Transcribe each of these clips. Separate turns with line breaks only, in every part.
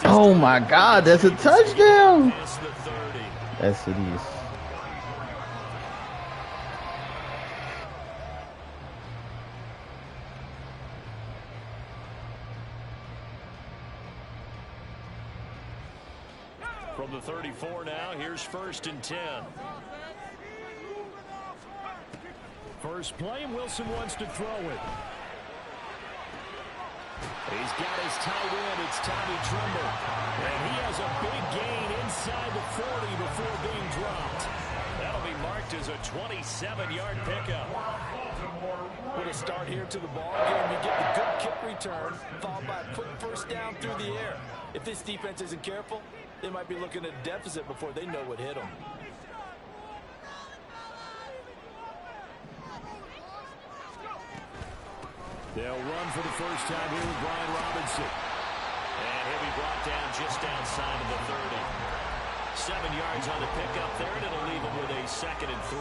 Oh my God, that's a touchdown. Yes, it is.
From the 34 now, here's 1st and 10. First play, and Wilson wants to throw it. He's got his tight end. It's Tommy Tremble. And he has a big gain inside the 40 before being dropped. That'll be marked as a 27-yard pickup.
With a start here to the ball game, you get the good kick return, followed by a quick first down through the air. If this defense isn't careful, they might be looking at a deficit before they know what hit them.
They'll run for the first time here with Brian Robinson. And he'll be brought down just outside of the 30. 7 yards on the pickup there, and it'll leave them with a 2nd and 3.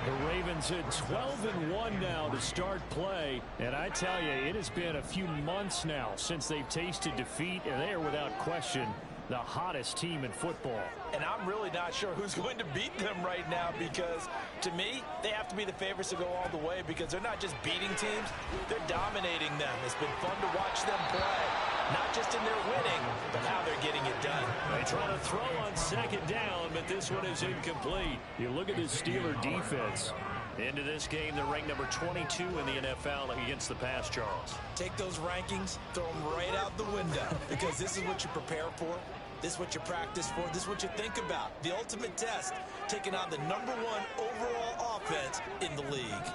The Ravens hit 12-1 now to start play. And I tell you, it has been a few months now since they've tasted defeat, and they are without question the hottest team in football.
And I'm really not sure who's going to beat them right now, because to me, they have to be the favorites to go all the way, because they're not just beating teams, they're dominating them. It's been fun to watch them play, not just in their winning, but how they're getting it done.
They try to throw on 2nd down, but this one is incomplete. You look at this Steeler defense. Into this game, they're ranked number 22 in the NFL against the pass, Charles.
Take those rankings, throw them right out the window, because this is what you prepare for. This is what you practice for. This is what you think about. The ultimate test, taking on the #1 overall offense in the league.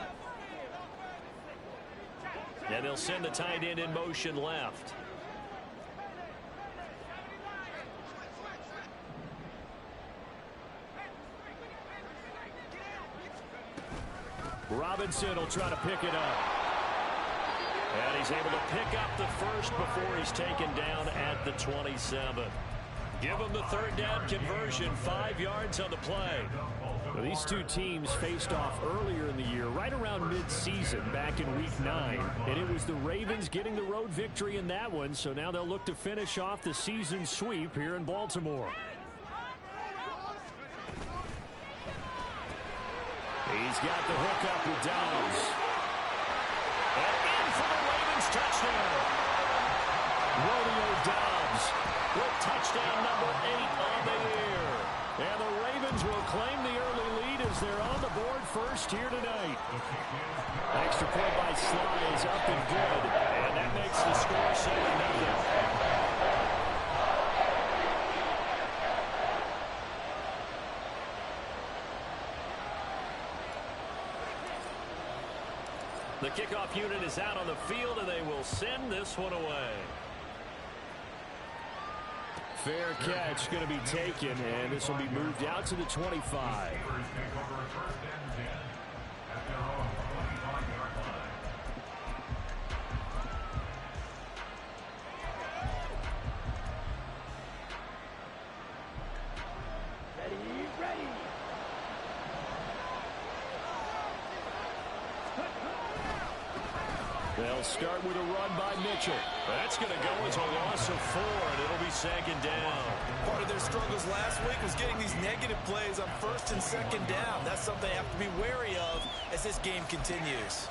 And they'll send the tight end in motion left. Robinson will try to pick it up. And he's able to pick up the first before he's taken down at the 27. Give him the 3rd down conversion, 5 yards on the play. Well, these two teams faced off earlier in the year, right around mid-season, back in Week 9. And it was the Ravens getting the road victory in that one, so now they'll look to finish off the season sweep here in Baltimore. He's got the hook up with Dobbs. And in for the Ravens touchdown. Romeo Dobbs with touchdown number 8 on the year. And the Ravens will claim the early lead as they're on the board first here tonight. Extra point by Sly is up and good. And that makes the score 7-0. The kickoff unit is out on the field, and they will send this one away. Fair catch going to be taken, and this will be moved out to the 25. They'll start with a run by Mitchell. That's going to go as a loss of 4, and it'll be 2nd down.
Part of their struggles last week was getting these negative plays on 1st and 2nd down. That's something they have to be wary of as this game continues.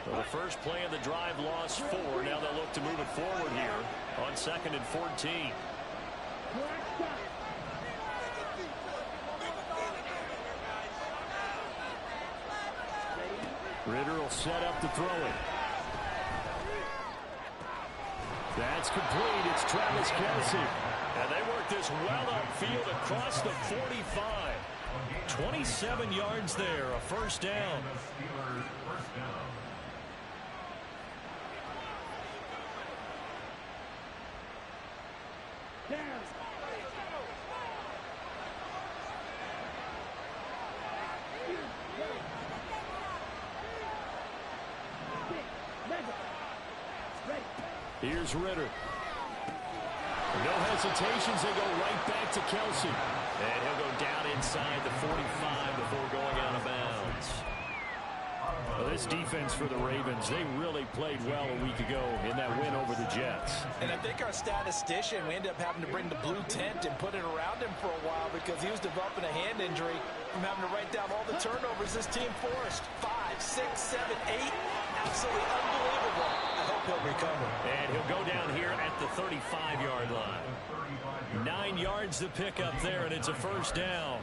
Well, the first play of the drive lost 4. Now they'll look to move it forward here on 2nd and 14. Ritter will set up to throw it. That's complete. It's Travis Kelce. And they work this well upfield across the 45. 27 yards there, a first down. Here's Ritter. No hesitations. They go right back to Kelsey. And he'll go down inside the 45 before going out of bounds. Well, this defense for the Ravens, they really played well a week ago in that win over the Jets.
And I think our statistician, we ended up having to bring the blue tent and put it around him for a while because he was developing a hand injury from having to write down all the turnovers this team forced. 5, 6, 7, 8. Absolutely unbelievable. I hope he'll recover.
And he'll go down here at the 35-yard line. 9 yards to pick up there, and it's a first down.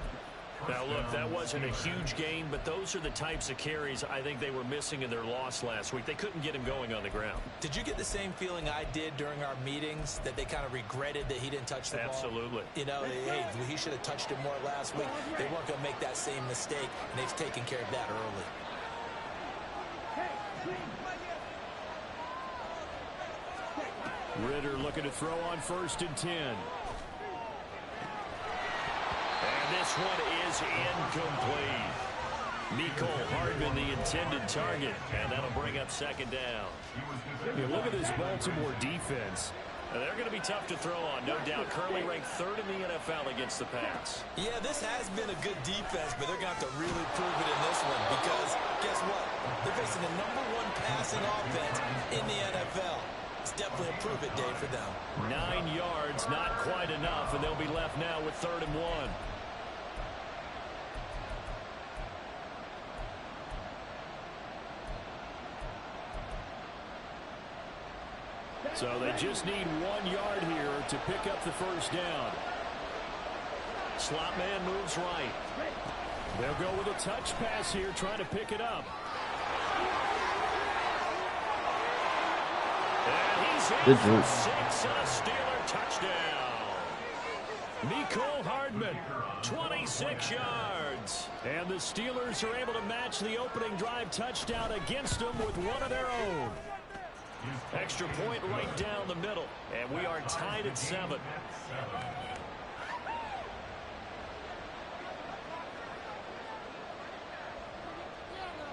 Now, look, that wasn't a huge gain, but those are the types of carries I think they were missing in their loss last week. They couldn't get him going on the ground.
Did you get the same feeling I did during our meetings, that they kind of regretted that he didn't touch the ball?
Absolutely.
You know, hey, he should have touched it more last week. They weren't going to make that same mistake, and they've taken care of that early.
Ritter looking to throw on 1st and 10. And this one is incomplete. Mecole Hardman, the intended target, and that'll bring up 2nd down.
You look at this Baltimore defense.
They're going to be tough to throw on, no doubt. Currently ranked 3rd in the NFL against the pass.
Yeah, this has been a good defense, but they're going to have to really prove it in this one because, guess what? They're facing the #1 passing offense in the NFL. It's definitely a prove-it day for them.
9 yards, not quite enough, and they'll be left now with 3rd and 1. So they just need 1 yard here to pick up the first down. Slot man moves right. They'll go with a touch pass here, trying to pick it up. And he's in for 6 and a Steeler touchdown. Mecole Hardman, 26 yards. And the Steelers are able to match the opening drive touchdown against them with one of their own. Extra point right down the middle, and we are tied at 7.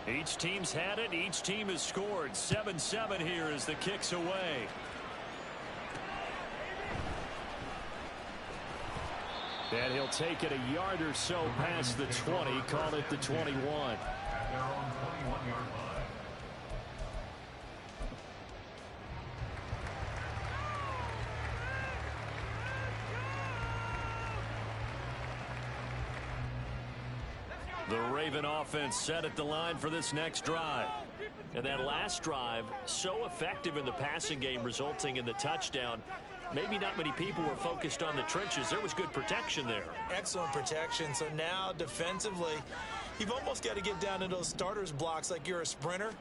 Each team's had it. Each team has scored. 7-7 here as the kick's away. And he'll take it a yard or so past the 20. Call it the 21. The Raven offense set at the line for this next drive. And that last drive, so effective in the passing game, resulting in the touchdown. Maybe not many people were focused on the trenches. There was good protection there.
Excellent protection. So now, defensively, you've almost got to get down to those starters blocks like you're a sprinter.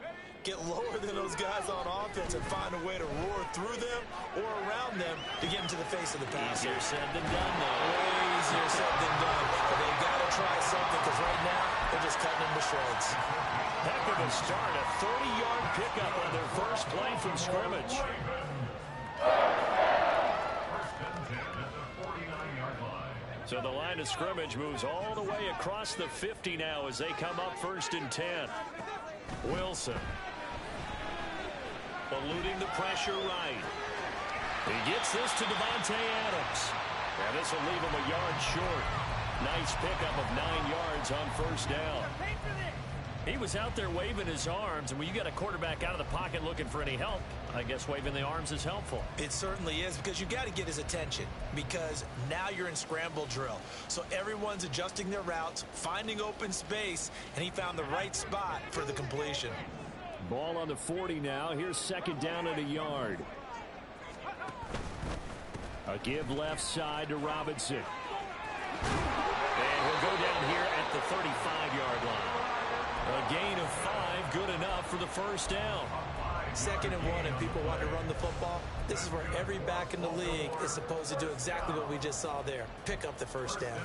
Get lower than those guys on offense and find a way to roar through them or around them to get into the face of the pass.
Easier said than done, though.
Way easier said than done. But they've got to try something because right now they're just cutting them to shreds.
Heck of a start. A 30-yard pickup on their first play from scrimmage. So the line of scrimmage moves all the way across the 50 now as they come up 1st and 10. Wilson eluding the pressure right. He gets this to Devontae Adams. And this will leave him a yard short. Nice pickup of 9 yards on 1st down. He was out there waving his arms, and when you get a quarterback out of the pocket looking for any help, I guess waving the arms is helpful.
It certainly is, because you got to get his attention, because now you're in scramble drill. So everyone's adjusting their routes, finding open space, and he found the right spot for the completion.
Ball on the 40 now. Here's 2nd down and a yard. A give left side to Robinson. And he'll go down here at the 35-yard line. A gain of 5, good enough for the first down.
2nd and 1, and people want to run the football. This is where every back in the league is supposed to do exactly what we just saw there. Pick up the first down.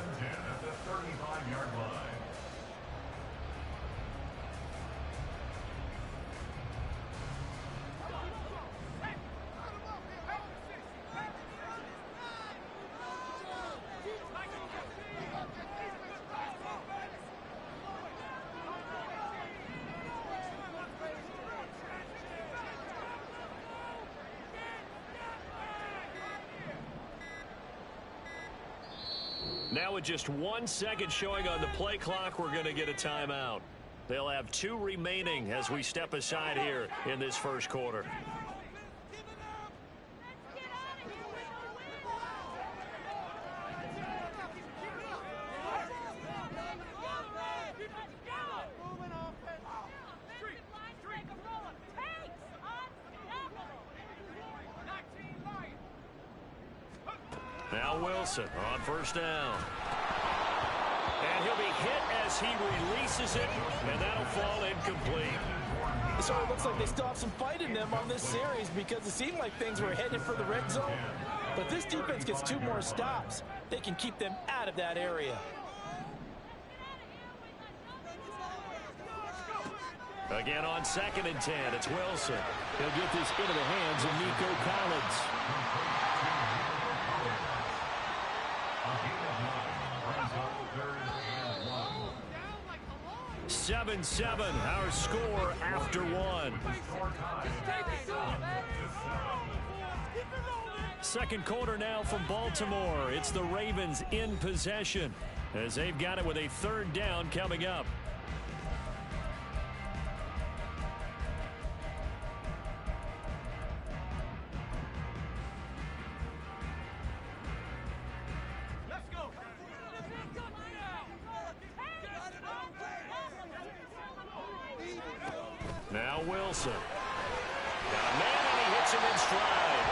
Now with just 1 second showing on the play clock, we're going to get a timeout. They'll have 2 remaining as we step aside here in this first quarter. Now Wilson on first down. And he'll be hit as he releases it, and that'll fall incomplete.
It sort of looks like they still have some fight in them on this series because it seemed like things were headed for the red zone. But this defense gets 2 more stops. They can keep them out of that area.
Again on 2nd and 10, it's Wilson. He'll get this into the hands of Nico Collins. 7-7, our score after 1. Second quarter now from Baltimore. It's the Ravens in possession as they've got it with a 3rd down coming up. Now Wilson. Got a man, and he hits him in stride.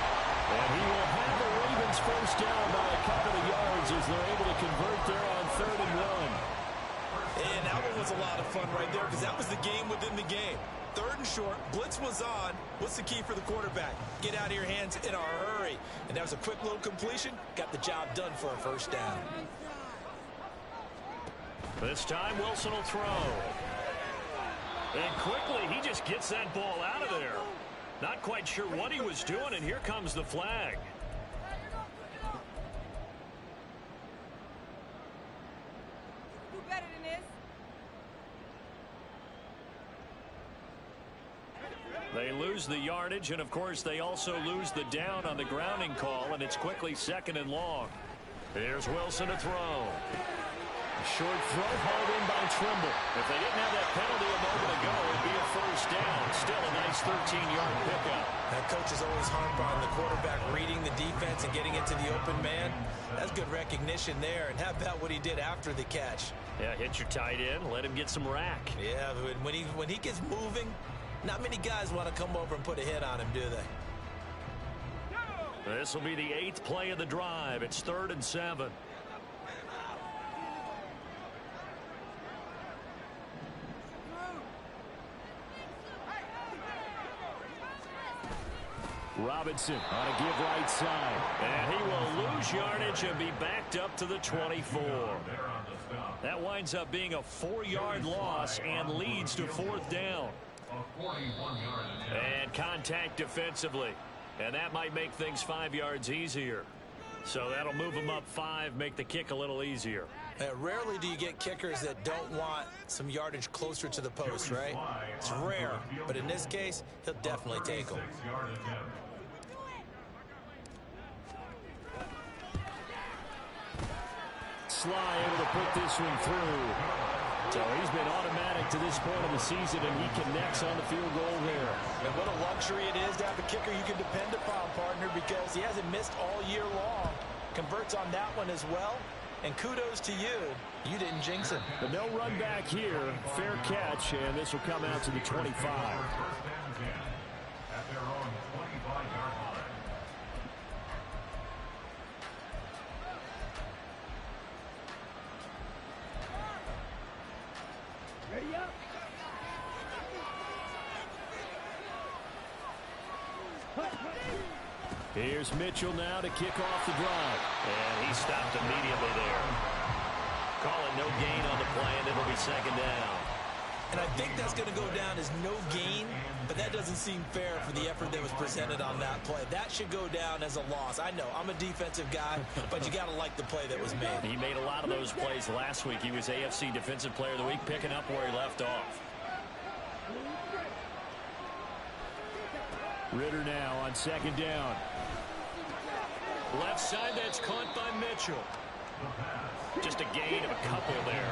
And he will have the Ravens first down by a couple of yards as they're able to convert there on 3rd and 1.
And that one was a lot of fun right there because that was the game within the game. 3rd and short, blitz was on. What's the key for the quarterback? Get out of your hands in a hurry. And that was a quick little completion. Got the job done for a first down.
This time Wilson will throw. And quickly, he just gets that ball out of there. Not quite sure what he was doing, and here comes the flag.
Do better than this.
They lose the yardage, and of course, they also lose the down on the grounding call, and it's quickly 2nd and long. Here's Wilson to throw. Short throw hauled in by Trimble. If they didn't have that penalty a moment ago, it'd be a first down. Still a nice 13-yard pickup.
That coach is always hung on the quarterback reading the defense and getting into the open man. That's good recognition there. And how about what he did after the catch?
Yeah, hit your tight end, let him get some rack.
Yeah, when he gets moving, not many guys want to come over and put a hit on him, do they?
This will be the 8th play of the drive. It's 3rd and 7. Robinson on a give right side. And he will lose yardage and be backed up to the 24. That winds up being a 4-yard loss and leads to 4th down. And contact defensively. And that might make things 5 yards easier. So that'll move them up 5, make the kick a little easier.
Rarely do you get kickers that don't want some yardage closer to the post, right? It's rare, but in this case, he'll definitely take them.
Sly able to put this one through. So he's been automatic to this point of the season, and he connects on the field goal there.
And what a luxury it is to have a kicker you can depend upon, partner, because he hasn't missed all year long. Converts on that one as well. And kudos to you. You didn't jinx him.
But no run back here. Fair catch, and this will come out to the 25. Here's Mitchell now to kick off the drive. And he stopped immediately there. Calling no gain on the play, and it'll be 2nd down.
And I think that's going to go down as no gain, but that doesn't seem fair for the effort that was presented on that play. That should go down as a loss. I know, I'm a defensive guy, but you got to like the play that was made.
He made a lot of those plays last week. He was AFC Defensive Player of the Week, picking up where he left off. Ritter now on 2nd down. Left side, that's caught by Mitchell. Just a gain of a couple there.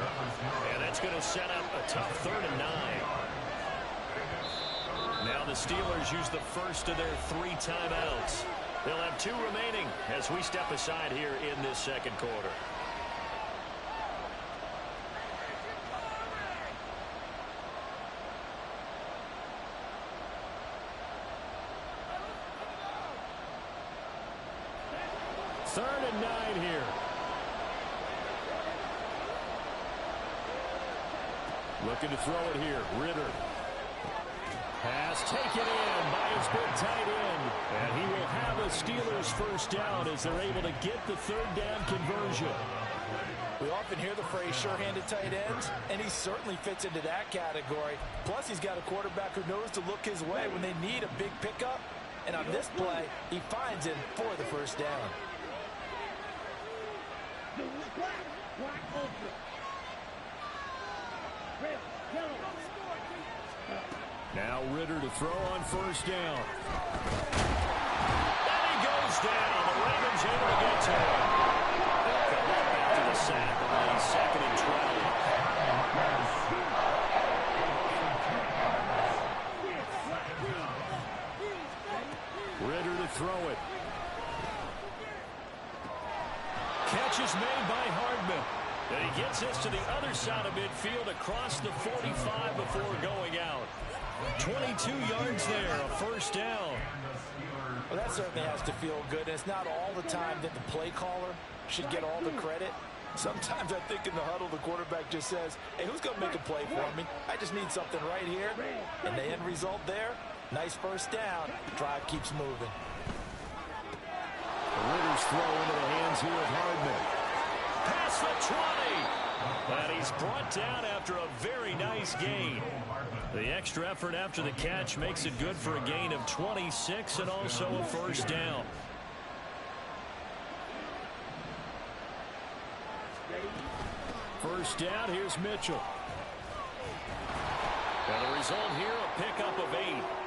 And that's going to set up a tough 3rd and 9. Now the Steelers use the first of their 3 timeouts. They'll have 2 remaining as we step aside here in this second quarter.
Third and 9 here. Looking to throw it here. Ritter. Pass taken in by his big tight end. And he will have a Steelers first down as they're able to get the 3rd down conversion.
We often hear the phrase sure-handed tight ends, and he certainly fits into that category. Plus, he's got a quarterback who knows to look his way when they need a big pickup. And on this play, he finds him for the first down.
Now Ritter to throw on first down.
And he goes down. The Ravens able to get to him. They'll come right back to the sack on the 2nd and 12.
Ritter to throw it.
Catch is made by Hardman. And he gets this to the other side of midfield across the 45 before going out. 22 yards there, a first down.
Well, that certainly has to feel good. And it's not all the time that the play caller should get all the credit. Sometimes I think in the huddle, the quarterback just says, hey, who's going to make a play for me? I just need something right here. And the end result there, nice first down. Drive keeps moving.
Ritter's throw into the hands here of Hardman.
Past the 20. And he's brought down after a very nice gain. The extra effort after the catch makes it good for a gain of 26 and also a first down.
First down, here's Mitchell.
And the result here, a pickup of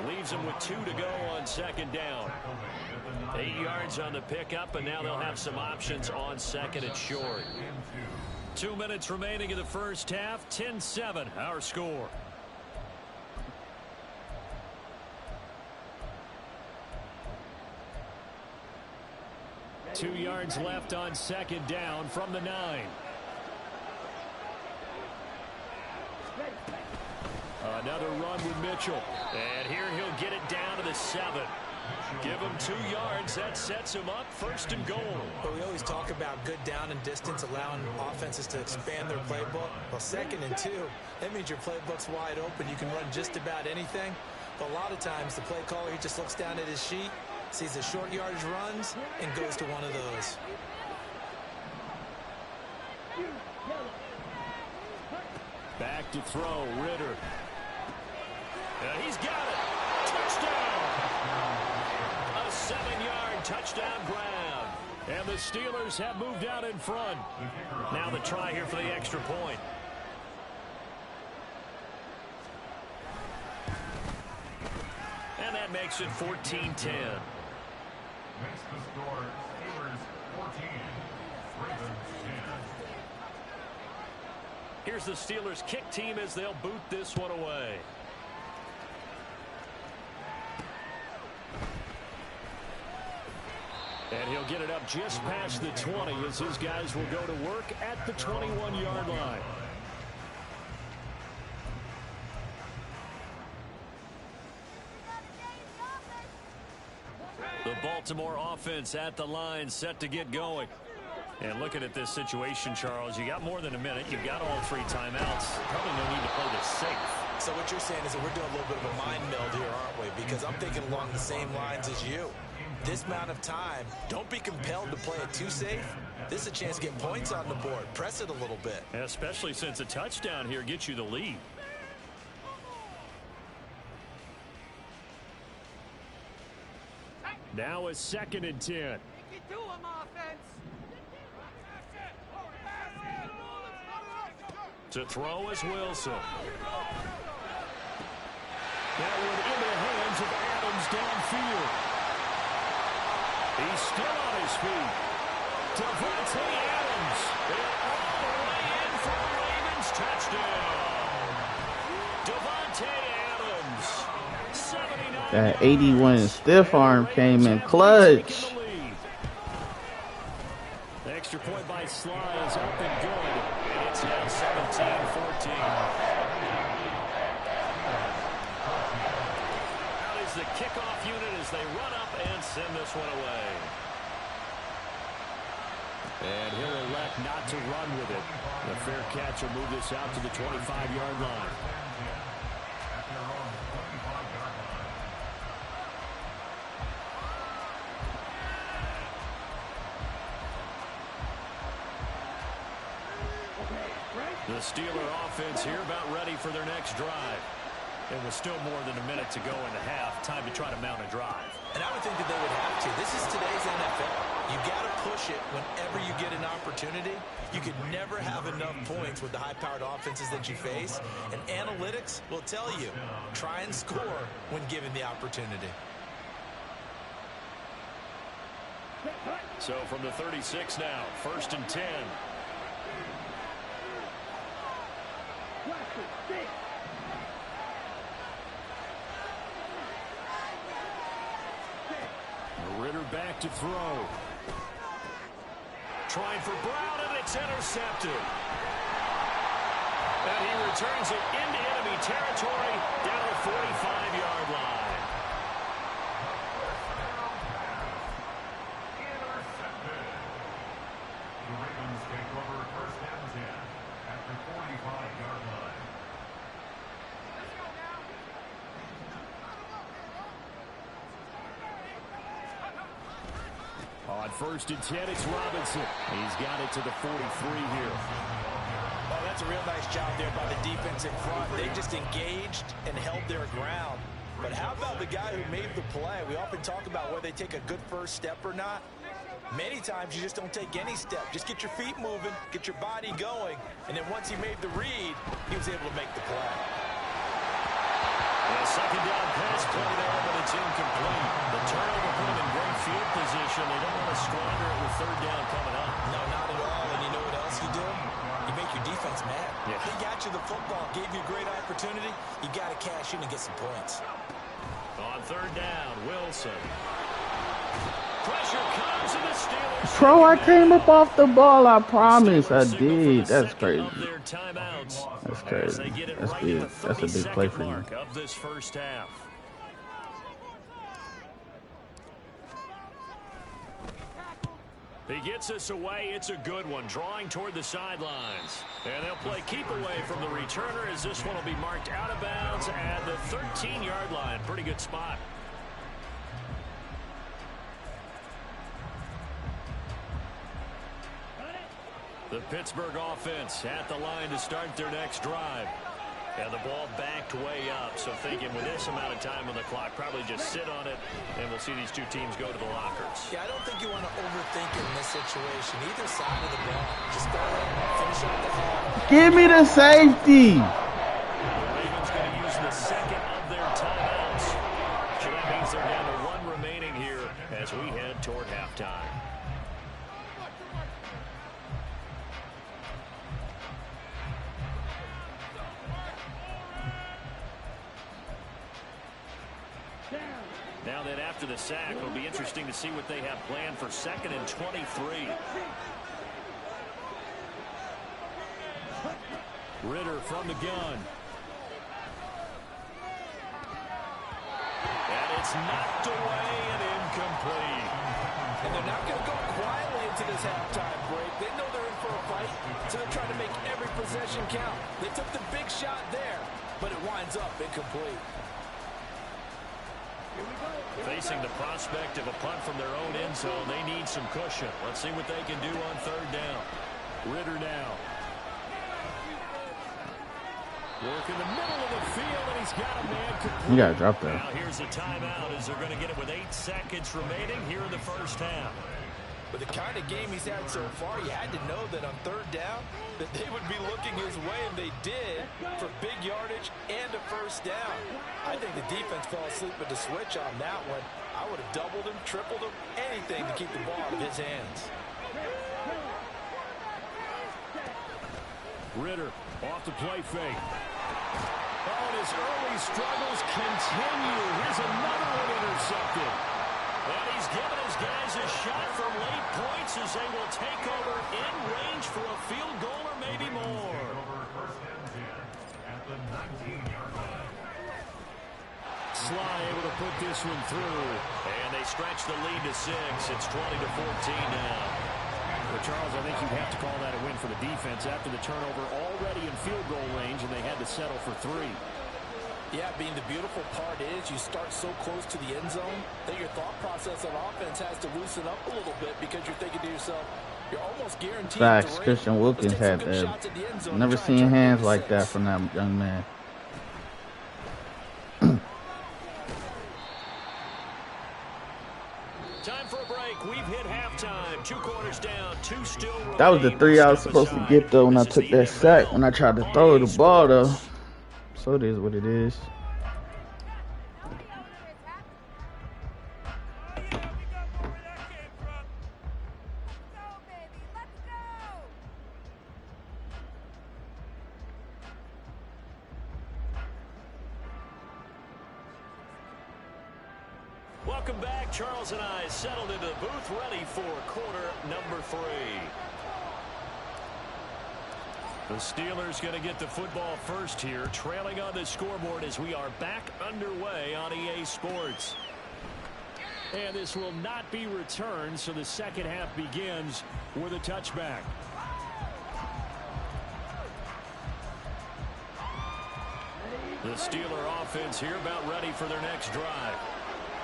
8. Leaves him with 2 to go on 2nd down. 8 yards on the pickup, and now they'll have some options on 2nd and short. 2 minutes remaining in the first half. 10-7, our score.
Two yards left on 2nd down from the 9. Another run with Mitchell.
And here he'll get it down to the 7. Give him 2 yards. That sets him up 1st and goal.
But we always talk about good down and distance, allowing offenses to expand their playbook. Well, 2nd and 2, that means your playbook's wide open. You can run just about anything. But a lot of times, the play caller, he just looks down at his sheet, sees the short yardage runs, and goes to one of those.
Back to throw, Ritter.
And he's got it. Touchdown. A 7-yard touchdown grab.
And the Steelers have moved out in front.
Now the try here for the extra point. And that makes it 14-10.
Makes the score Steelers 14, Ravens 10.
Here's the Steelers kick team as they'll boot this one away.
And he'll get it up just past the 20 as his guys will go to work at the 21-yard line.
The Baltimore offense at the line, set to get going. And looking at this situation, Charles, you got more than a minute. You've got all 3 timeouts. Probably no need to play this safe.
So what you're saying is that we're doing a little bit of a mind meld here, aren't we? Because I'm thinking along the same lines as you. This amount of time, don't be compelled to play it too safe. This is a chance to get points on the board. Press it a little bit.
Especially since a touchdown here gets you the lead.
Now a 2nd and 10.
To throw is Wilson.
That one in the hands of Adams downfield. He's still on his feet. Devontae Adams
That 81 stiff arm came in clutch.
Extra point by Sly is up and good. And it's now 17-14. Out is the kickoff unit as they run up and send this one away. And he'll elect not to run with it. The fair catch will move this out to the 25-yard line. The Steeler offense here about ready for their next drive. It was still more than a minute to go in the half. Time to try to mount a drive.
And I would think that they would have to. This is today's NFL. You got to push it whenever you get an opportunity. You could never have enough points with the high-powered offenses that you face. And analytics will tell you, try and score when given the opportunity.
So from the 36 now, 1st and 10. Ritter back to throw. Trying for Brown, and it's intercepted. And he returns it into enemy territory down the 45-yard line.
Intercepted. The Ravens take over 1st and 10 at the 45-yard line.
On 1st and 10, it's Robinson. He's got it to the 43 here.
Oh, that's a real nice job there by the defense in front. They just engaged and held their ground. But how about the guy who made the play? We often talk about whether they take a good first step or not. Many times you just don't take any step. Just get your feet moving, get your body going, and then once he made the read, he was able to make the play.
And a 2nd down pass play there, but it's incomplete. The turnover put him in great field position. They don't want to squander it with 3rd down coming up.
No, not at all. And you know what else you do? You make your defense mad.
Yeah.
They got you the football, gave you a great opportunity. You got to cash in and get some points.
On 3rd down, Wilson. Pressure comes to the Steelers.
Bro, I came up off the ball. I promise I did. That's crazy. That's crazy. That's big. That's a big play for you.
Of this first half. He gets us away. It's a good one. Drawing toward the sidelines. And they'll play keep away from the returner as this one will be marked out of bounds at the 13-yard line. Pretty good spot. The Pittsburgh offense at the line to start their next drive. And the ball backed way up, so thinking with this amount of time on the clock, probably just sit on it, and we'll see these two teams go to the lockers.
Yeah, I don't think you want to overthink in this situation. Either side of the ball. Just go ahead and finish out the half.
Give me the safety.
The Ravens going to use the 2nd of their timeouts. So that means they're down to 1 remaining here as we head toward halftime. Now then, after the sack, it'll be interesting to see what they have planned for 2nd and 23.
Ritter from the gun.
And it's knocked away and incomplete.
And they're not going to go quietly into this halftime break. They know they're in for a fight, so they're trying to make every possession count. They took the big shot there, but it winds up incomplete.
Facing the prospect of a punt from their own end zone, they need some cushion. Let's see what they can do on 3rd down.
Ritter now. Work in the middle of the field, and he's got a man complete.
You gotta drop that.
Now here's a timeout as they're going to get it with 8 seconds remaining here in the first half.
With the kind of game he's had so far, you had to know that on 3rd down that they would be looking his way, and they did, for big yardage and a 1st down. I think the defense fell asleep at the switch on that one. I would have doubled him, tripled him, anything to keep the ball out of his hands.
Ritter off the play fake. Oh, and his early struggles continue. Here's another one intercepted. And he's given his guys a shot from late points as they will take over in range for a field goal or maybe more. Sly able to put this one through.
And they stretch the lead to 6. It's 20-14 now.
Well, Charles, I think you have to call that a win for the defense after the turnover already in field goal range, and they had to settle for 3.
Yeah, being the beautiful part is you start so close to the end zone that your thought process on offense has to loosen up a little bit because you're thinking to yourself, you're almost guaranteed
Facts.
to
Christian Wilkins had that. Never seen hands like that from that young man.
Time for a break. We've hit halftime. 2 quarters down, 2 still remaining.
That was the 3 I was supposed to get though when I took that sack. When I tried to throw the ball though. So it is what it is.
Welcome back. Charles and I settled into the booth, ready for quarter number 3. The Steelers going to get the football first here, trailing on the scoreboard as we are back underway on EA Sports. And this will not be returned, so the second half begins with a touchback. The Steeler offense here about ready for their next drive.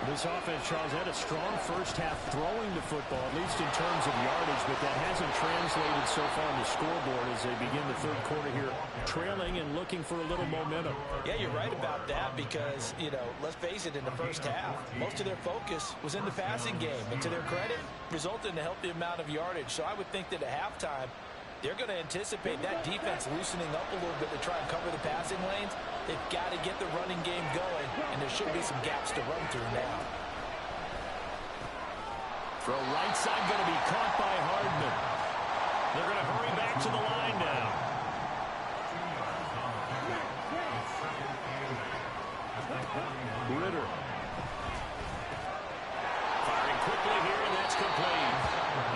This offense, Charles, had a strong first half throwing the football, at least in terms of yardage, but that hasn't translated so far on the scoreboard as they begin the third quarter here, trailing and looking for a little momentum.
Yeah, you're right about that because, you know, let's face it, in the first half, most of their focus was in the passing game, and to their credit, resulted in a healthy amount of yardage. So I would think that at halftime, they're going to anticipate that defense loosening up a little bit to try and cover the passing lanes. They've got to get the running game going, and there should be some gaps to run through now.
Throw right side going to be caught by Hardman. They're going to hurry back to the line now.
Ritter.
Firing quickly here, and that's complete.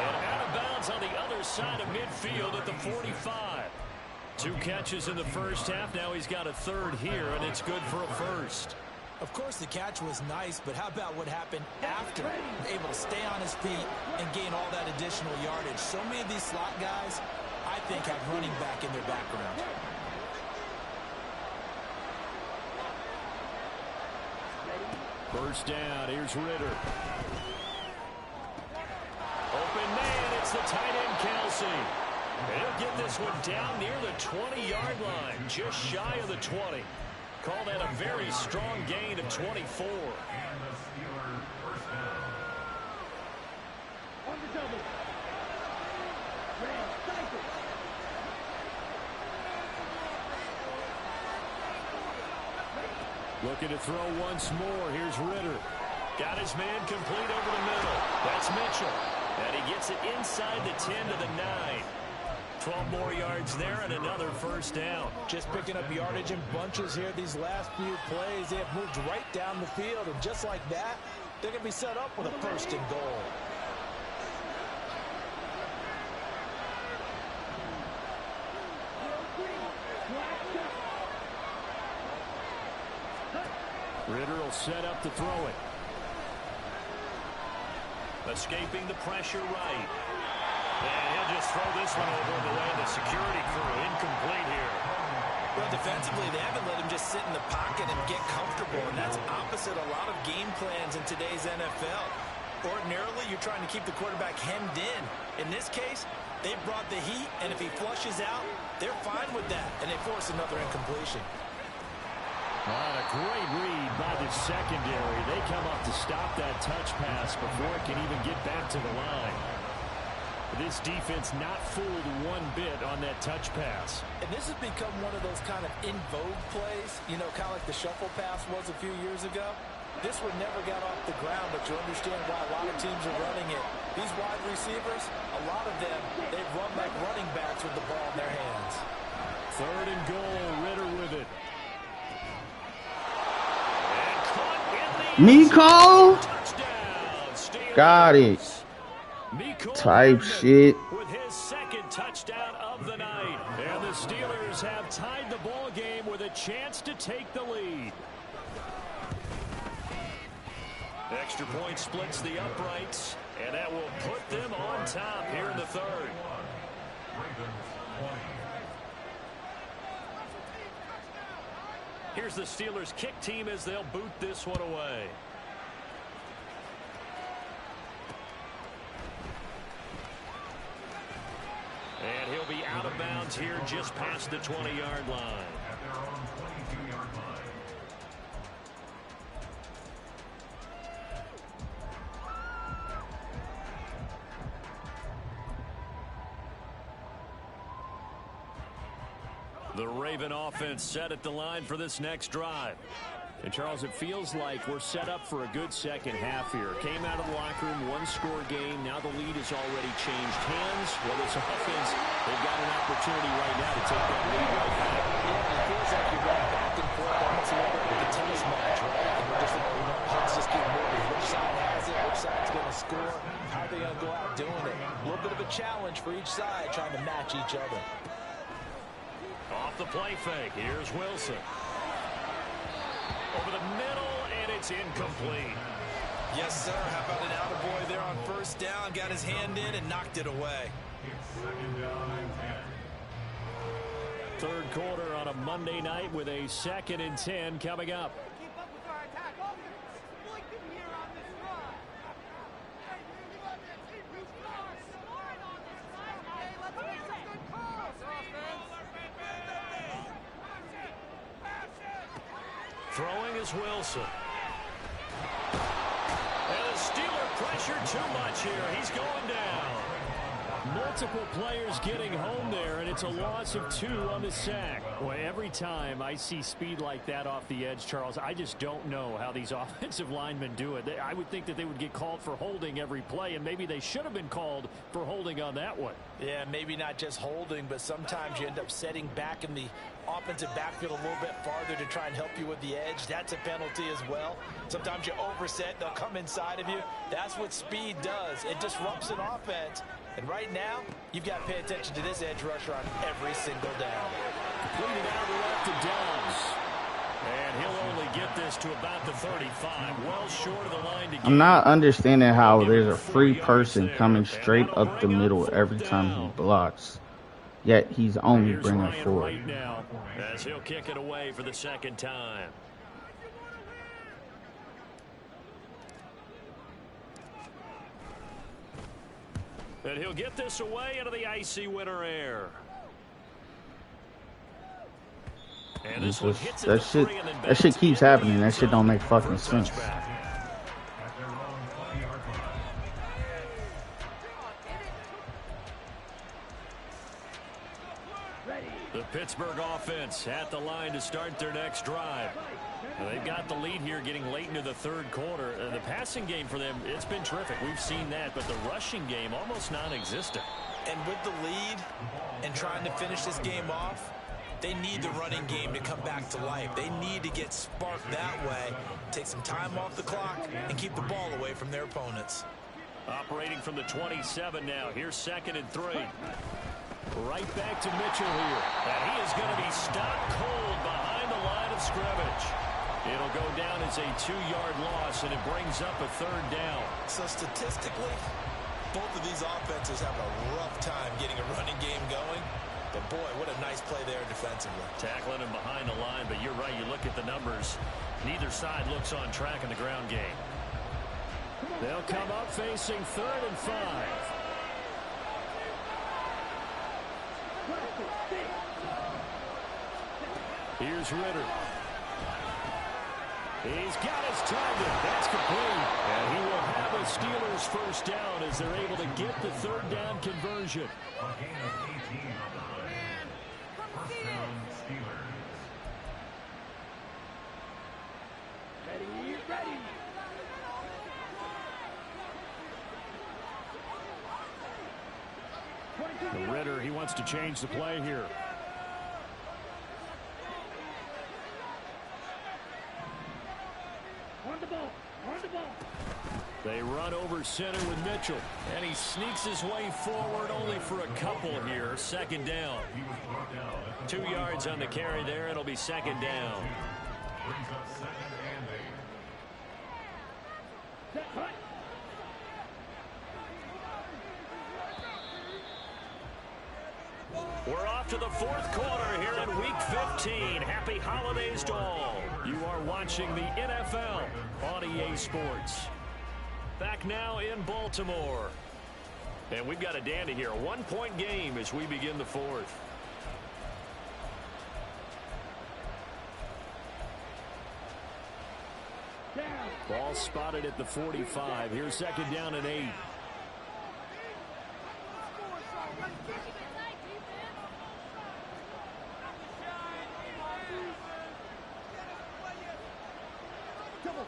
And out of bounds on the other side of midfield at the 45. 2 catches in the first half. Now he's got a third here, and it's good for a first.
Of course, the catch was nice, but how about what happened after? Able to stay on his feet and gain all that additional yardage. So many of these slot guys, I think, have running back in their background.
First down, here's Ritter.
Open man, it's the tight end, Kelsey. He'll get this one down near the 20-yard line, just shy of the 20. Call that a very strong gain of 24.
Looking to throw once more. Here's Ritter.
Got his man complete over the middle. That's Mitchell. And he gets it inside the 10 to the 9. 12 more yards there and another first down.
Just picking up yardage in bunches here these last few plays. They have moved right down the field, and just like that, they're going to be set up with a first and goal.
Ritter will set up to throw it.
Escaping the pressure right. And he'll just throw this one over the way of the security crew. Incomplete here.
Well, defensively, they haven't let him just sit in the pocket and get comfortable, and that's opposite a lot of game plans in today's NFL. Ordinarily, you're trying to keep the quarterback hemmed in. In this case, they brought the heat, and if he flushes out, they're fine with that, and they force another incompletion.
What a great read by the secondary. They come up to stop that touch pass before it can even get back to the line. This defense not fooled one bit on that touch pass.
And this has become one of those kind of in vogue plays, you know, kind of like the shuffle pass was a few years ago. This one never got off the ground, but you understand why a lot of teams are running it. These wide receivers, a lot of them, they run like running backs with the ball in their hands.
Third and goal, Ritter with it.
Miko.
Touchdown,
Got it.
Miko
Type shit.
with his second touchdown of the night. And the Steelers have tied the ball game with a chance to take the lead. Extra point splits the uprights, and that will put them on top here in the third. Here's the Steelers kick team as they'll boot this one away. And he'll be out of bounds here just past the 20-yard line.
At their own 22-yard line.
The Raven offense set at the line for this next drive.
And, Charles, it feels like we're set up for a good second half here. Came out of the locker room, one-score game. Now the lead has already changed hands. Well, this offense, they've got an opportunity right now to take that lead right back.
Yeah, it feels like you're going back and forth almost a little bit like a tennis match, right? And we're just, let's just keep moving. Which side has it? Which side's going to score? How are they going to go out doing it? A little bit of a challenge for each side, trying to match each other.
Off the play fake, here's Wilson. Over the middle, and it's incomplete.
Yes, sir. How about an attaboy there on first down? Got his hand in and knocked it away.
It's second down and 10.
Third quarter on a Monday night with a 2nd and 10 coming up.
Keep up with our attack. Exploit them here on this run. Hey, you let that team who's scoring on this run. Hey, let's make some good calls, offense.
Throwing is Wilson. And the Steeler pressure too much here. He's going down.
Multiple players getting home there, and it's a loss of 2 on the sack. Boy, every time I see speed like that off the edge, Charles, I just don't know how these offensive linemen do it. I would think that they would get called for holding every play, and maybe they should have been called for holding on that one.
Yeah, maybe not just holding, but sometimes you end up setting back in the offensive backfield a little bit farther to try and help you with the edge. That's a penalty as well. Sometimes you overset, they'll come inside of you. That's what speed does. It disrupts an offense. And right now, you've got to pay attention to this edge rusher on every single down.
Completed out left to Downs.
And he'll only get this to about the 35. Well short of the line to get.
I'm not understanding how there's a free person coming straight up the middle every time he blocks. Yet he's only bringing it forward.
Right now, as he'll kick it away for the second time. And he'll get this away into the icy winter air. And this one hits
That shit keeps happening. That shit don't make fucking sense.
At their own 20-yard line.
The Pittsburgh offense at the line to start their next drive. Now they've got the lead here getting late into the third quarter. The passing game for them, it's been terrific. We've seen that, but the rushing game almost non-existent.
And with the lead and trying to finish this game off, they need the running game to come back to life. They need to get sparked that way, take some time off the clock, and keep the ball away from their opponents.
Operating from the 27 now. Here's 2nd and 3. Right back to Mitchell here. And he is going to be stopped cold behind the line of scrimmage. It'll go down as a 2-yard loss, and it brings up a 3rd down.
So statistically, both of these offenses have a rough time getting a running game going. But boy, what a nice play there defensively.
Tackling him behind the line, but you're right. You look at the numbers. Neither side looks on track in the ground game.
They'll come up facing 3rd and 5.
Here's Ritter. He's got his target. That's complete. And he will have a Steelers first down as they're able to get the 3rd down conversion.
A gain of 18 on the play. First down, Steelers.
Ready.
The Ritter, he wants to change the play here.
On the ball.
They run over center with Mitchell.
And he sneaks his way forward only for a couple here. Second down. 2 yards on the carry there. It'll be second down.
Brings up 2nd and 8.
We're off to the 4th quarter here in Week 15. Happy holidays to all. You are watching the NFL on EA Sports. Back now in Baltimore. And we've got a dandy here. A 1-point game as we begin the 4th.
Ball spotted at the 45. Here's second down and 8.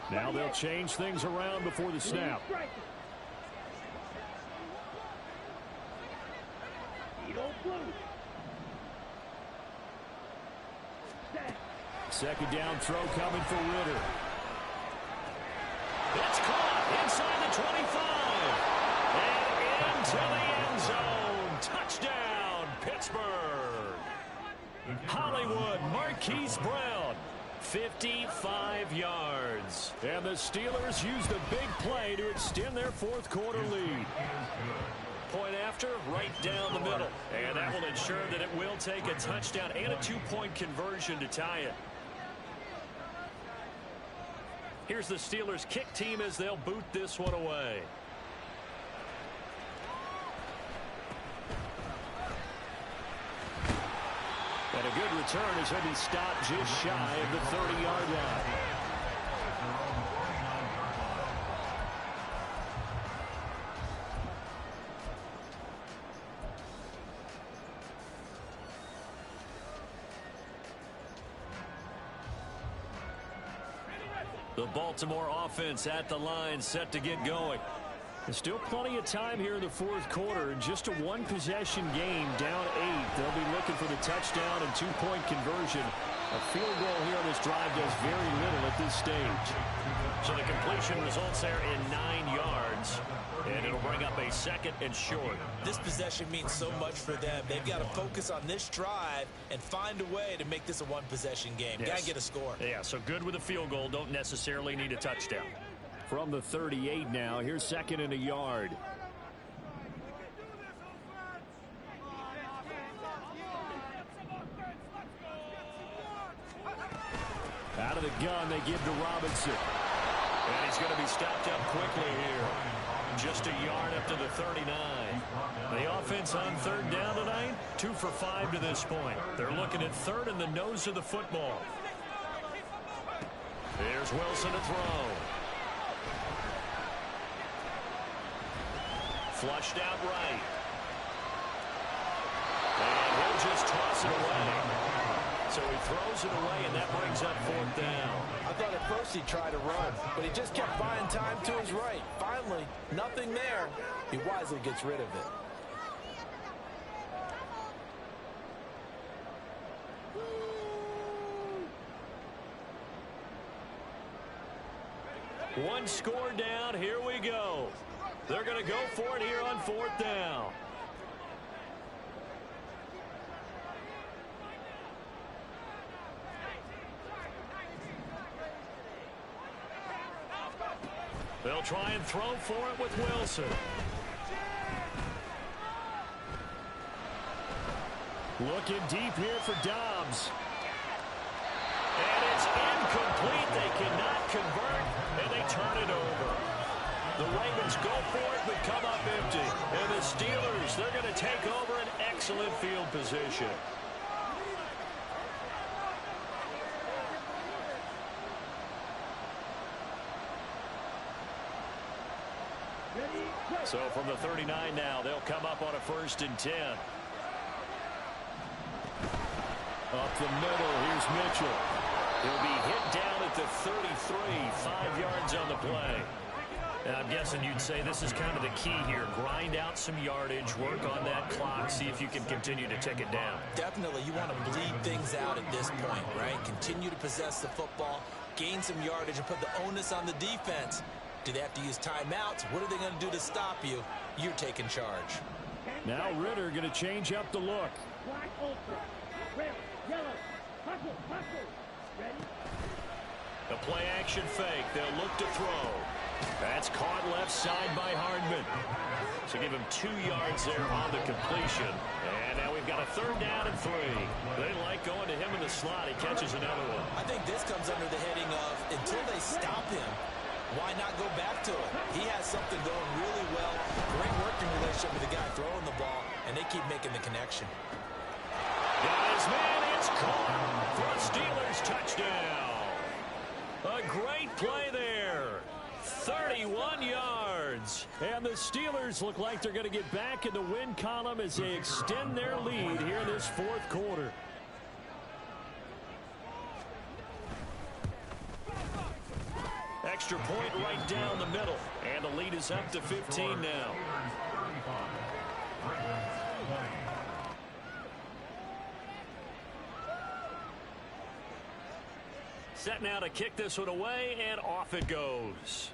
Now they'll change things around before the snap. Second down throw coming for Ritter.
It's caught inside the 25. And into the end zone. Touchdown, Pittsburgh. Hollywood, Marquise Brown. 55 yards.
And the Steelers used a big play to extend their 4th quarter lead.
Point after, right down the middle. And that will ensure that it will take a touchdown and a 2-point conversion to tie it. Here's the Steelers kick team as they'll boot this one away.
And a good return as he'll be stopped just shy of the 30-yard line.
The Baltimore offense at the line, set to get going.
There's still plenty of time here in the 4th quarter. Just a 1-possession game, down 8. They'll be looking for the touchdown and 2-point conversion. A field goal here on this drive does very little at this stage.
So the completion results there in 9 yards. And it'll bring up a 2nd and short.
This possession means so much for them. They've got to focus on this drive and find a way to make this a 1-possession game.
Yes.
Got to get a score.
Yeah, so good with a field goal. Don't necessarily need a touchdown.
From the 38 now, here's 2nd and a yard. Out of the gun, they give to Robinson.
And he's going to be stopped up quickly here. Just a yard up to the 39. The offense on 3rd down tonight, 2 for 5 to this point. They're looking at 3rd in the nose of the football. Here's Wilson to throw. Flushed out right. And he'll just toss it away. So he throws it away, and that brings up 4th down.
I thought at first he'd try to run, but he just kept buying time to his right. Finally, nothing there. He wisely gets rid of it.
One score down. Here we go. They're going to go for it here on 4th down. They'll try and throw for it with Wilson.
Looking deep here for Dobbs.
And it's incomplete. They cannot convert, and they turn it over. The Ravens go for it, but come up empty. And the Steelers, they're going to take over an excellent field position. So from the 39 now, they'll come up on a 1st and 10.
Up the middle, here's Mitchell.
He'll be hit down at the 33, 5 yards on the play. And I'm guessing you'd say this is kind of the key here. Grind out some yardage, work on that clock, see if you can continue to tick it down.
Definitely, you want to bleed things out at this point, right? Continue to possess the football, gain some yardage, and put the onus on the defense
Do they have to use timeouts? What are they going to do to stop you? You're taking charge.
Now Ritter going to change up the look.
Black ultra. Red, yellow. Hustle, hustle. Ready?
The play action fake. They'll look to throw. That's caught left side by Hardman. So give him 2 yards there on the completion. And now we've got a 3rd down and 3. They like going to him in the slot. He catches another one.
I think this comes under the heading of until they stop him, why not go back to it? He has something going really well. Great working relationship with the guy throwing the ball, and they keep making the connection.
Guys, man, it's caught for a Steelers touchdown. A great play there. 31 yards.
And the Steelers look like they're going to get back in the win column as they extend their lead here in this 4th quarter.
Extra point right down the middle. And the lead is up to 15 now. Set now to kick this one away, and off it goes.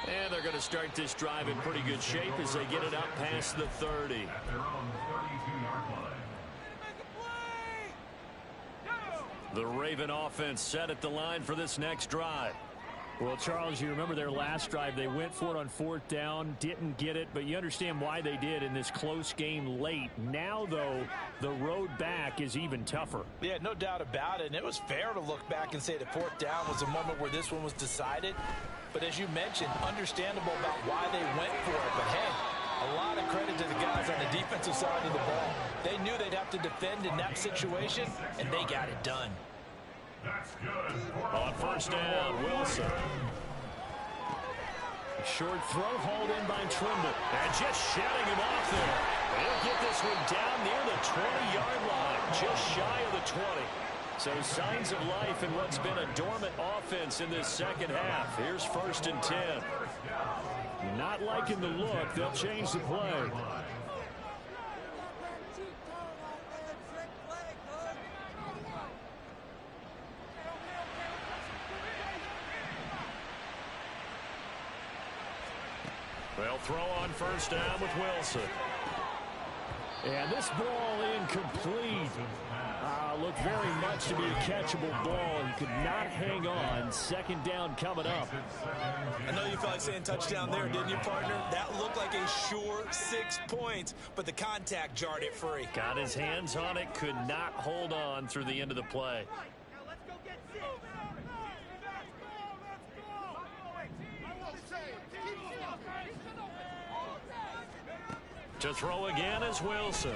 And they're going to start this drive in pretty good shape as they get it up past the 30.
At their own 32-yard line.
The Raven offense set at the line for this next drive.
Well, Charles, you remember their last drive. They went for it on 4th down, didn't get it, but you understand why they did in this close game late. Now, though, the road back is even tougher.
Yeah, no doubt about it. And it was fair to look back and say the 4th down was a moment where this one was decided. But as you mentioned, understandable about why they went for it. But, hey, a lot of credit to the guys on the defensive side of the ball. They knew they'd have to defend in that situation, and they got it done.
That's good.
On 1st down, Wilson.
Short throw hauled in by Trimble.
And just shutting him off there. They'll get this one down near the 20-yard line, just shy of the 20. So signs of life in what's been a dormant offense in this second half. Here's 1st and 10.
Not liking the look. They'll change the play.
They'll throw on 1st down with Wilson.
And this ball incomplete. Looked very much to be a catchable ball. He could not hang on. 2nd down coming up.
I know you felt like saying touchdown there, didn't you, partner? That looked like a sure 6 points, but the contact jarred it free.
Got his hands on it, could not hold on through the end of the play.
Now let's go get 6.
To throw again is Wilson.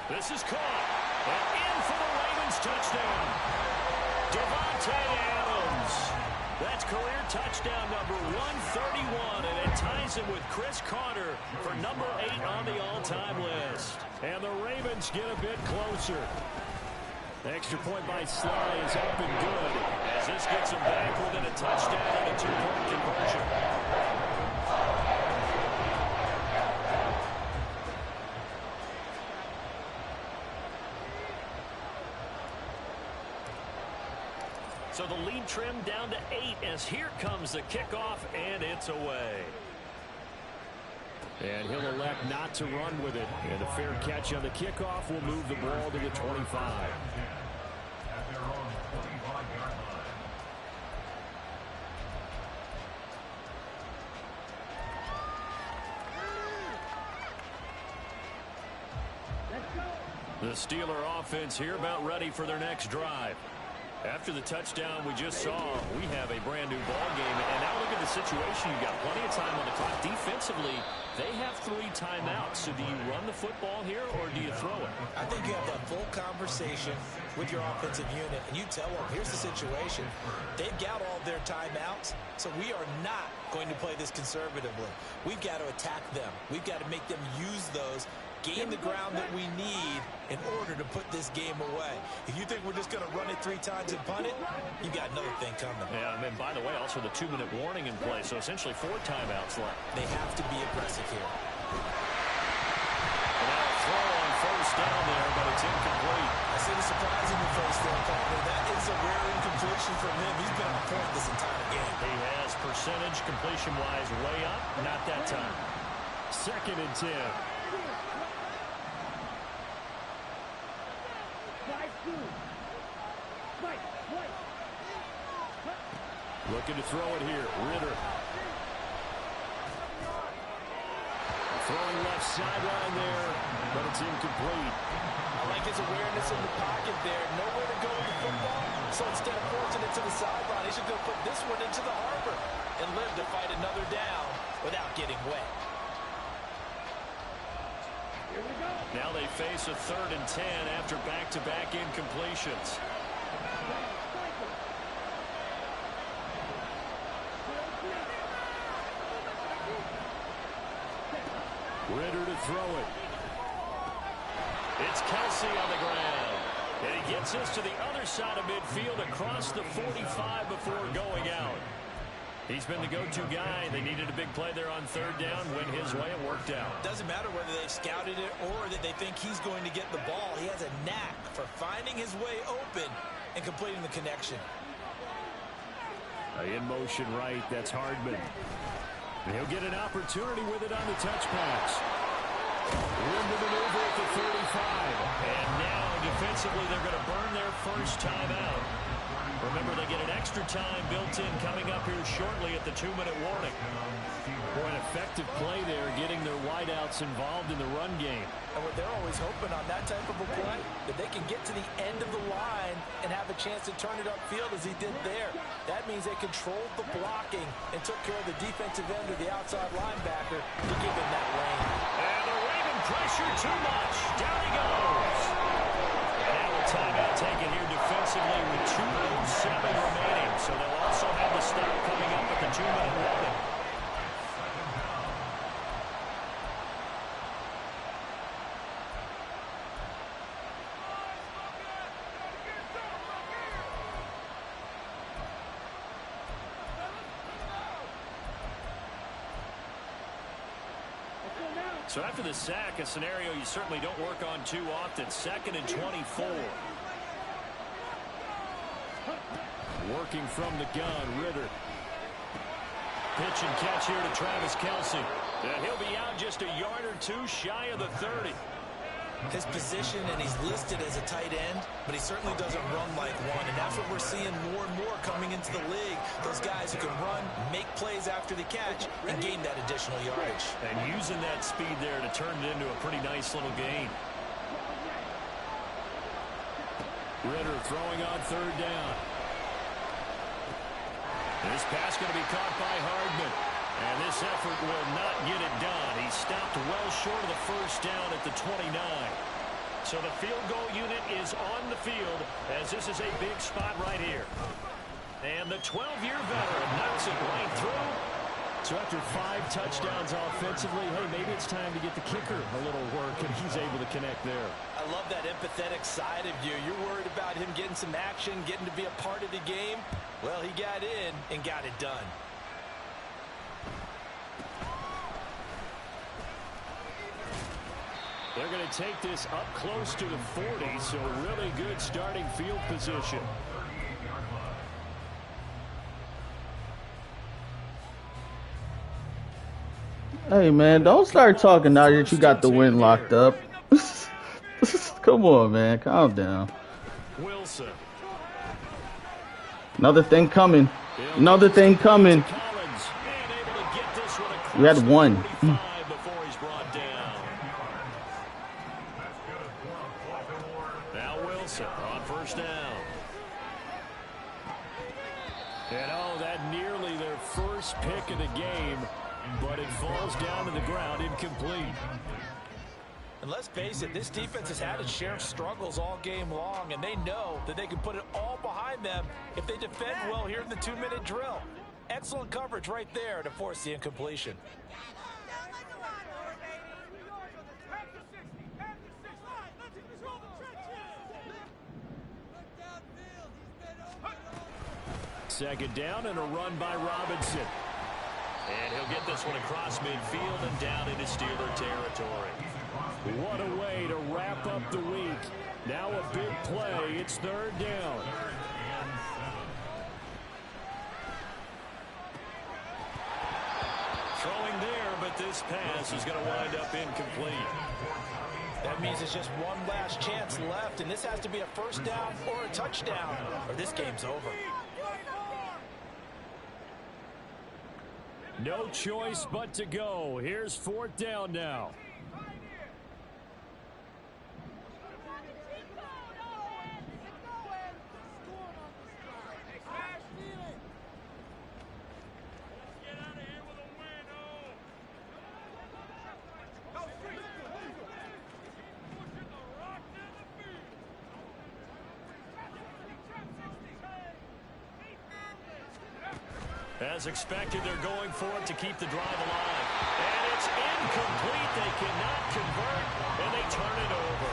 This is caught. And in for the Ravens touchdown. Devontae Adams. That's career touchdown number 131. And it ties him with Chris Carter for number 8 on the all-time list.
And the Ravens get a bit closer. The extra point by Sly is up and good.
As this gets him back within a touchdown and a 2-point conversion. So the lead trimmed down to 8 as here comes the kickoff, and it's away.
And he'll elect not to run with it. And a fair catch on the kickoff will move the ball to the 25.
At their own 25-yard line.
The Steeler offense here about ready for their next drive. After the touchdown we just saw, we have a brand new ball game. And now look at the situation. You've got plenty of time on the clock. Defensively, they have 3 timeouts. So do you run the football here or do you throw it?
I think you have that full conversation with your offensive unit, and you tell them, here's the situation. They've got all their timeouts, so we are not going to play this conservatively. We've got to attack them. We've got to make them use those, gain the ground that we need in order to put this game away. If you think we're just going to run it 3 times and punt it, you've got another thing coming.
Yeah, and by the way, also the 2-minute warning in play, so essentially 4 timeouts left.
They have to be aggressive here.
And now a throw on first down there, but it's incomplete.
I see the surprise in your face there, partner. That is a rare incompletion from him. He's been on point this entire game.
He has percentage completion-wise way up. Not that time.
2nd and 10. Looking to throw it here. Ritter. Throwing left sideline there, but it's incomplete.
I like his awareness in the pocket there. Nowhere to go with the football. So instead of forcing it to the sideline, he should go put this one into the harbor and live to fight another down without getting wet.
Now they face a 3rd and 10 after back-to-back incompletions.
Ritter to throw it.
It's Kelsey on the ground. And he gets us to the other side of midfield across the 45 before going out. He's been the go-to guy. They needed a big play there on 3rd down. Went his way. It worked out.
Doesn't matter whether they've scouted it or that they think he's going to get the ball. He has a knack for finding his way open and completing the connection.
In motion right. That's Hardman. And he'll get an opportunity with it on the touch pass. Room to maneuver at the 35.
And now defensively they're going to burn their first time out. Remember, they get an extra time built in coming up here shortly at the 2-minute warning.
Boy, an effective play there, getting their wideouts involved in the run game.
And what they're always hoping on that type of a play, that they can get to the end of the line and have a chance to turn it upfield as he did there. That means they controlled the blocking and took care of the defensive end of the outside linebacker to give him that lane.
And the Raven pressure too much. Down he goes. And now a timeout taken here defensively with 2:07 remaining. So they'll also have the stop coming up at the 2-minute warning. So after the sack, a scenario you certainly don't work on too often. 2nd and 24.
Working from the gun, Ritter.
Pitch and catch here to Travis Kelsey. And he'll be out just a yard or two shy of the 30.
His position, and he's listed as a tight end, but he certainly doesn't run like one, and that's what we're seeing more and more coming into the league. Those guys who can run, make plays after the catch, and gain that additional yardage.
And using that speed there to turn it into a pretty nice little gain.
Ritter throwing on 3rd down.
This pass going to be caught by Hardman. And this effort will not get it done. He stopped well short of the first down at the 29. So the field goal unit is on the field as this is a big spot right here. And the 12-year veteran knocks it right through.
So after 5 touchdowns offensively, hey, maybe it's time to get the kicker a little work, and he's able to connect there.
I love that empathetic side of you. You're worried about him getting some action, getting to be a part of the game. Well, he got in and got it done.
They're going to take this up close to the 40, so really good starting field position.
Hey, man, don't start talking now that you got the win locked up. Come on, man. Calm down.
Wilson.
Another thing coming. Another thing coming. We had one.
Before he's brought down. Now Wilson on first down.
And oh, that nearly their first pick of the game, but it falls down to the ground incomplete.
And let's face it, this defense has had its share of struggles all game long, and they know that they can put it all behind them if they defend well here in the 2-minute drill. Excellent coverage right there to force the incompletion.
Second down and a run by Robinson.
And he'll he'll get this one across midfield and down into Steeler territory.
What a way to wrap up the week. Now a big play. It's third down.
Throwing there, but this pass is going to wind up incomplete.
That means it's just one last chance left, and this has to be a first down or a touchdown, or this game's over.
No choice but to go. Here's fourth down now.
As expected, they're going for it to keep the drive alive. And it's incomplete. They cannot convert, and they turn it over.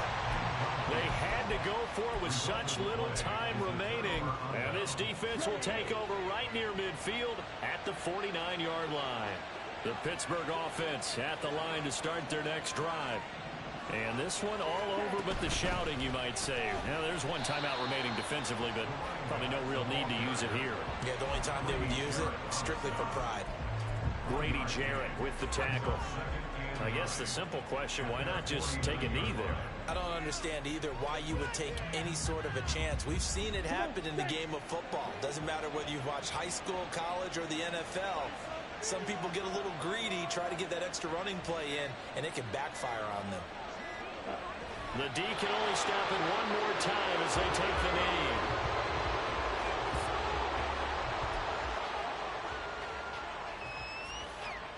They had to go for it with such little time remaining. And this defense will take over right near midfield at the 49-yard line. The Pittsburgh offense at the line to start their next drive. And this one all over but the shouting, you might say. Now, there's one timeout remaining defensively, but probably no real need to use it here.
Yeah, the only time they would use it, strictly for pride.
Grady Jarrett with the tackle. I guess the simple question, why not just take a knee there?
I don't understand either why you would take any sort of a chance. We've seen it happen in the game of football. Doesn't matter whether you've watched high school, college, or the NFL. Some people get a little greedy, try to get that extra running play in, and it can backfire on them.
The D can only stop it one more time as they take